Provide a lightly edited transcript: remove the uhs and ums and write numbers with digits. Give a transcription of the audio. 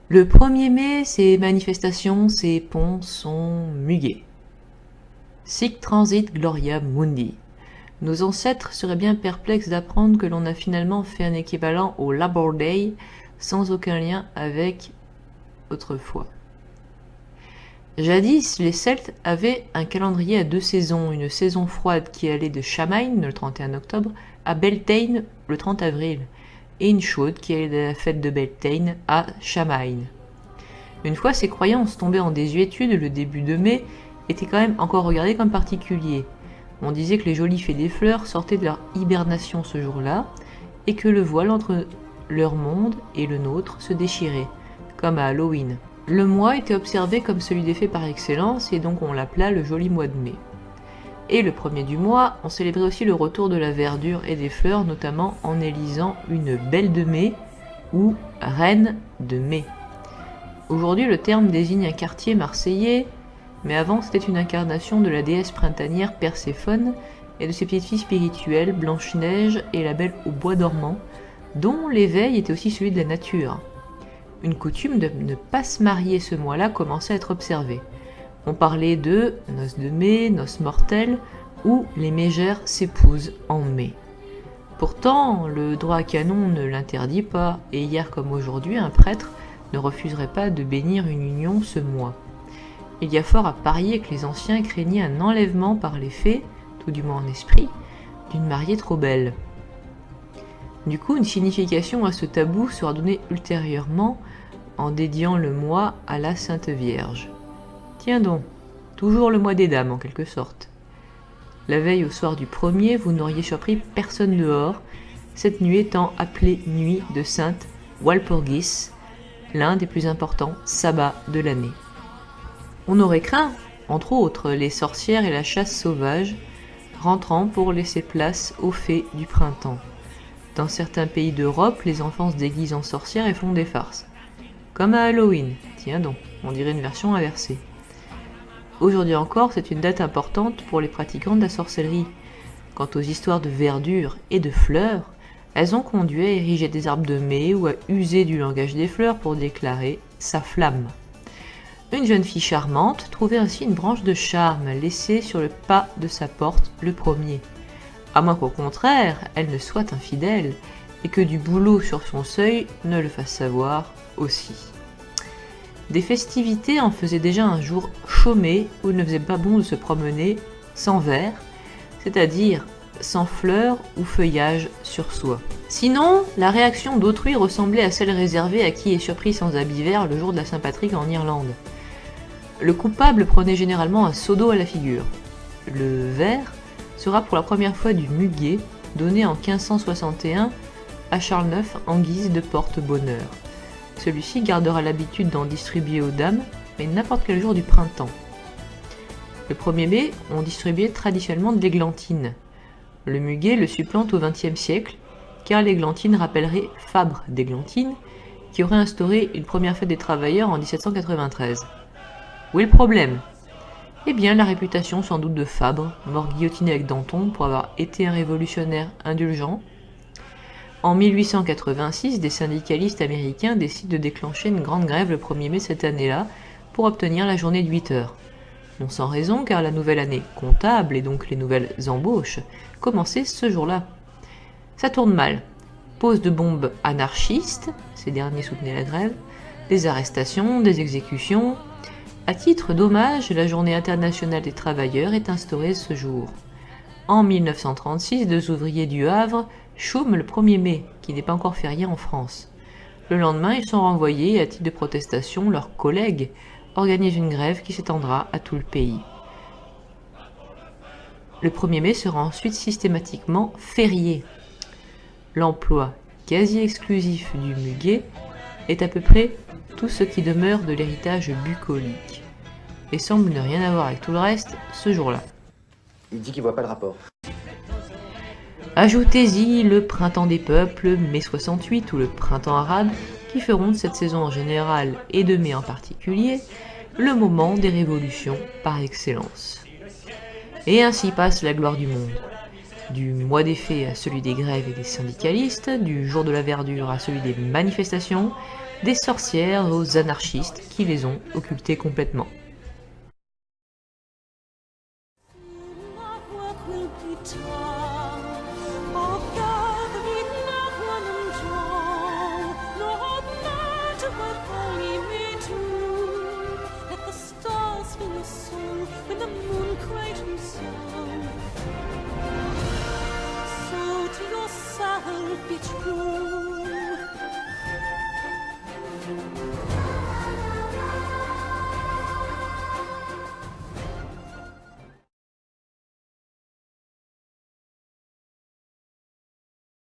Le 1er mai, ces manifestations, ces ponts sont mugués. Sic transit gloria mundi. Nos ancêtres seraient bien perplexes d'apprendre que l'on a finalement fait un équivalent au Labor Day sans aucun lien avec autrefois. Jadis, les Celtes avaient un calendrier à 2 saisons, une saison froide qui allait de Samhain, le 31 octobre, à Beltane, le 30 avril, et une chaude qui allait de la fête de Beltane à Samhain. Une fois ces croyances tombées en désuétude, le début de mai était quand même encore regardé comme particulier. On disait que les jolies fées des fleurs sortaient de leur hibernation ce jour-là, et que le voile entre leur monde et le nôtre se déchirait, comme à Halloween. Le mois était observé comme celui des fées par excellence, et donc on l'appela le joli mois de mai. Et le 1er du mois, on célébrait aussi le retour de la verdure et des fleurs, notamment en élisant une belle de mai, ou reine de mai. Aujourd'hui, le terme désigne un quartier marseillais, mais avant c'était une incarnation de la déesse printanière Perséphone et de ses petites filles spirituelles, Blanche-Neige et la Belle au bois dormant, dont l'éveil était aussi celui de la nature. Une coutume de ne pas se marier ce mois-là commençait à être observée. On parlait de noces de mai, noces mortelles, ou les mégères s'épousent en mai. Pourtant, le droit canon ne l'interdit pas, et hier comme aujourd'hui, un prêtre ne refuserait pas de bénir une union ce mois. Il y a fort à parier que les anciens craignaient un enlèvement par les fées, tout du moins en esprit, d'une mariée trop belle. Du coup, une signification à ce tabou sera donnée ultérieurement en dédiant le mois à la Sainte Vierge. Tiens donc, toujours le mois des dames en quelque sorte. La veille au soir du 1er, vous n'auriez surpris personne dehors, cette nuit étant appelée nuit de Sainte Walpurgis, l'un des plus importants sabbats de l'année. On aurait craint, entre autres, les sorcières et la chasse sauvage, rentrant pour laisser place aux fées du printemps. Dans certains pays d'Europe, les enfants se déguisent en sorcières et font des farces. Comme à Halloween, tiens donc, on dirait une version inversée. Aujourd'hui encore, c'est une date importante pour les pratiquants de la sorcellerie. Quant aux histoires de verdure et de fleurs, elles ont conduit à ériger des arbres de mai ou à user du langage des fleurs pour déclarer sa flamme. Une jeune fille charmante trouvait ainsi une branche de charme laissée sur le pas de sa porte le 1er. À moins qu'au contraire, elle ne soit infidèle et que du boulot sur son seuil ne le fasse savoir aussi. Des festivités en faisaient déjà un jour chômé où il ne faisait pas bon de se promener sans verre, c'est-à-dire sans fleurs ou feuillage sur soi. Sinon, la réaction d'autrui ressemblait à celle réservée à qui est surpris sans habit vert le jour de la Saint-Patrick en Irlande. Le coupable prenait généralement un seau d'eau à la figure. Le vert sera pour la première fois du muguet, donné en 1561 à Charles IX en guise de porte-bonheur. Celui-ci gardera l'habitude d'en distribuer aux dames, mais n'importe quel jour du printemps. Le 1er mai, on distribuait traditionnellement de l'églantine. Le muguet le supplante au XXe siècle, car l'églantine rappellerait Fabre d'Églantine, qui aurait instauré une première fête des travailleurs en 1793. Où est le problème ? Eh bien, la réputation sans doute de Fabre, mort guillotiné avec Danton pour avoir été un révolutionnaire indulgent. En 1886, des syndicalistes américains décident de déclencher une grande grève le 1er mai cette année-là pour obtenir la journée de 8 heures. Non sans raison, car la nouvelle année comptable et donc les nouvelles embauches commençaient ce jour-là. Ça tourne mal. Pose de bombes anarchistes, ces derniers soutenaient la grève, des arrestations, des exécutions. À titre d'hommage, la journée internationale des travailleurs est instaurée ce jour. En 1936, 2 ouvriers du Havre chôment le 1er mai, qui n'est pas encore férié en France. Le lendemain, ils sont renvoyés et à titre de protestation, leurs collègues organisent une grève qui s'étendra à tout le pays. Le 1er mai sera ensuite systématiquement férié. L'emploi quasi exclusif du muguet est à peu près tout ce qui demeure de l'héritage bucolique, et semble ne rien avoir avec tout le reste ce jour-là. Il dit qu'il voit pas le rapport. Ajoutez-y le printemps des peuples, mai 68 ou le printemps arabe, qui feront de cette saison en général et de mai en particulier le moment des révolutions par excellence. Et ainsi passe la gloire du monde. Du mois des fées à celui des grèves et des syndicalistes, du jour de la verdure à celui des manifestations, des sorcières aux anarchistes qui les ont occultées complètement. What will be taught?